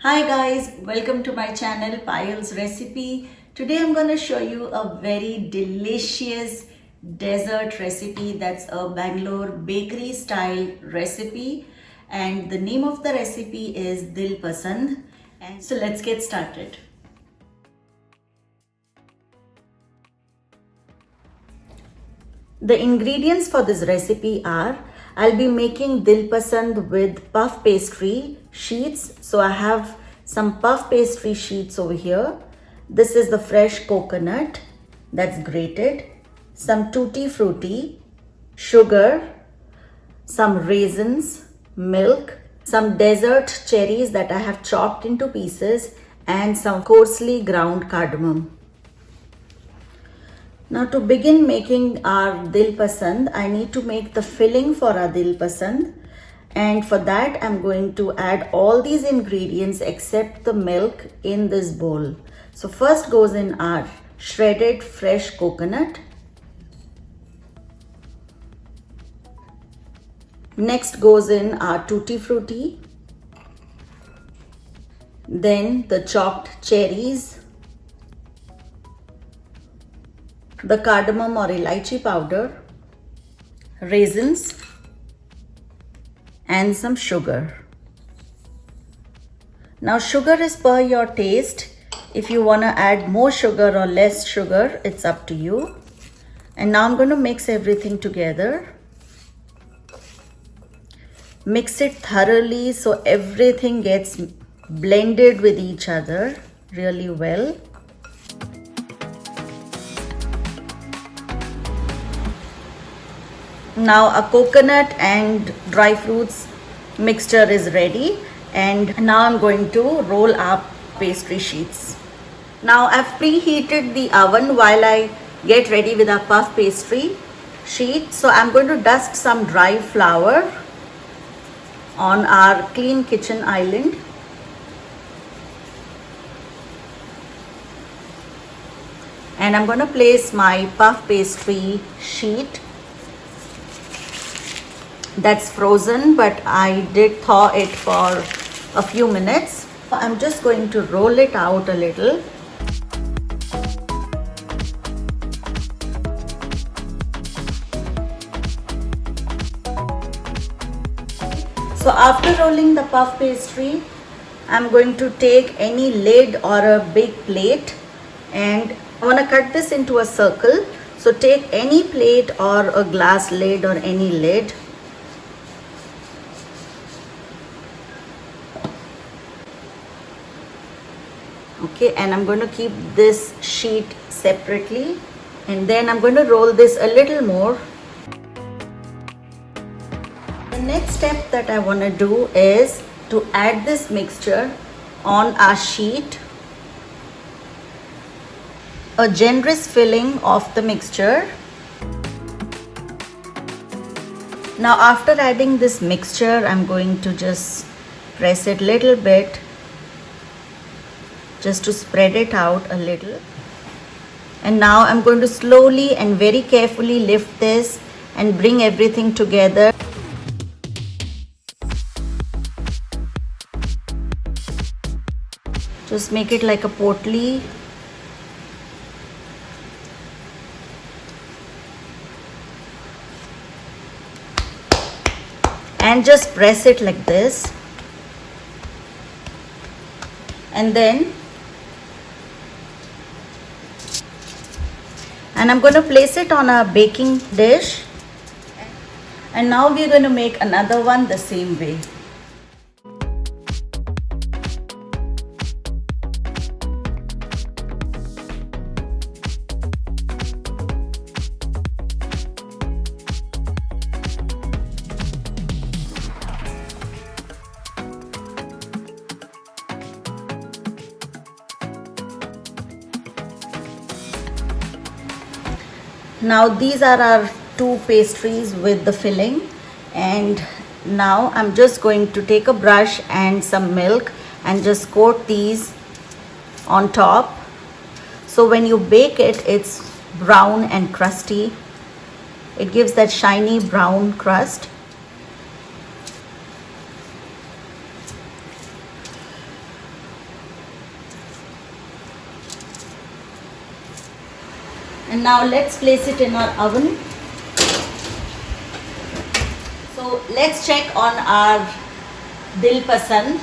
Hi guys, welcome to my channel Payal's Recipe. Today I'm going to show you a very delicious dessert recipe. That's a Bangalore bakery style recipe and the name of the recipe is Dil Pasand. And so let's get started. The ingredients for this recipe are I'll be making Dil Pasand with puff pastry sheets. So I have some puff pastry sheets over here. This is the fresh coconut that's grated, some tutti frutti, sugar, some raisins, milk, some desert cherries that I have chopped into pieces, and some coarsely ground cardamom. Now to begin making our Dil Pasand, I need to make the filling for our Dil Pasand. And for that, I'm going to add all these ingredients except the milk in this bowl. So first goes in our shredded fresh coconut. Next goes in our tutti frutti. Then the chopped cherries, the cardamom or elaichi powder, raisins, and some sugar. Now sugar is per your taste. If you want to add more sugar or less sugar, it's up to you. And now I'm going to mix everything together. Mix it thoroughly so everything gets blended with each other really well. Now a coconut and dry fruits mixture is ready, and now I'm going to roll up pastry sheets. Now I've preheated the oven while I get ready with our puff pastry sheet. So I'm going to dust some dry flour on our clean kitchen island. And I'm going to place my puff pastry sheet that's frozen, but I did thaw it for a few minutes. I'm just going to roll it out a little. So after rolling the puff pastry, I'm going to take any lid or a big plate and I want to cut this into a circle. So take any plate or a glass lid or any lid. Okay, and I'm going to keep this sheet separately, and then I'm going to roll this a little more. The next step that I want to do is to add this mixture on our sheet. A generous filling of the mixture. Now after adding this mixture, I'm going to just press it a little bit just to spread it out a little. And now I'm going to slowly and very carefully lift this and bring everything together. Just make it like a potli. And just press it like this. And then I'm going to place it on a baking dish, and now we're going to make another one the same way. Now these are our two pastries with the filling, and now I'm just going to take a brush and some milk and just coat these on top. So when you bake it, it's brown and crusty. It gives that shiny brown crust. And now let's place it in our oven. So let's check on our Dil Pasand.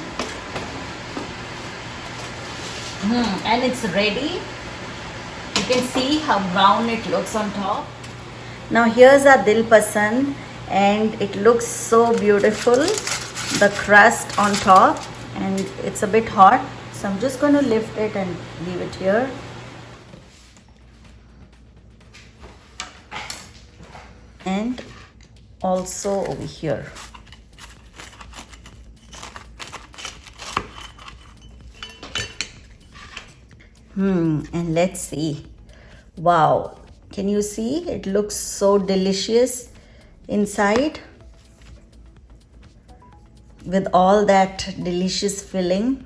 And it's ready. You can see how brown it looks on top. Now here's our Dil Pasand, and it looks so beautiful. The crust on top, and it's a bit hot. So I'm just going to lift it and leave it here. And also over here. And let's see. Wow, can you see? It looks so delicious inside with all that delicious filling.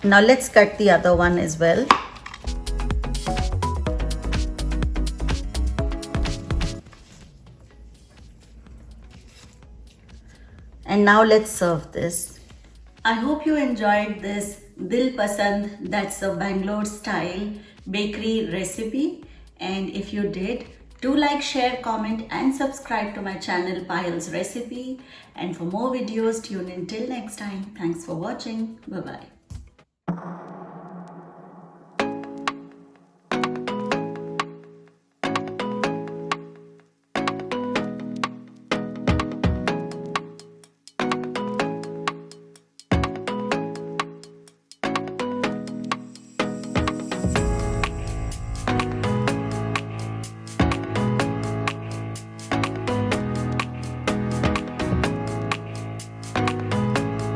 Now let's cut the other one as well. And now let's serve this. I hope you enjoyed this Dil Pasand, that's a Bangalore style bakery recipe. And if you did, do like, share, comment and subscribe to my channel Payal's Recipe. And for more videos, tune in till next time. Thanks for watching. Bye-bye.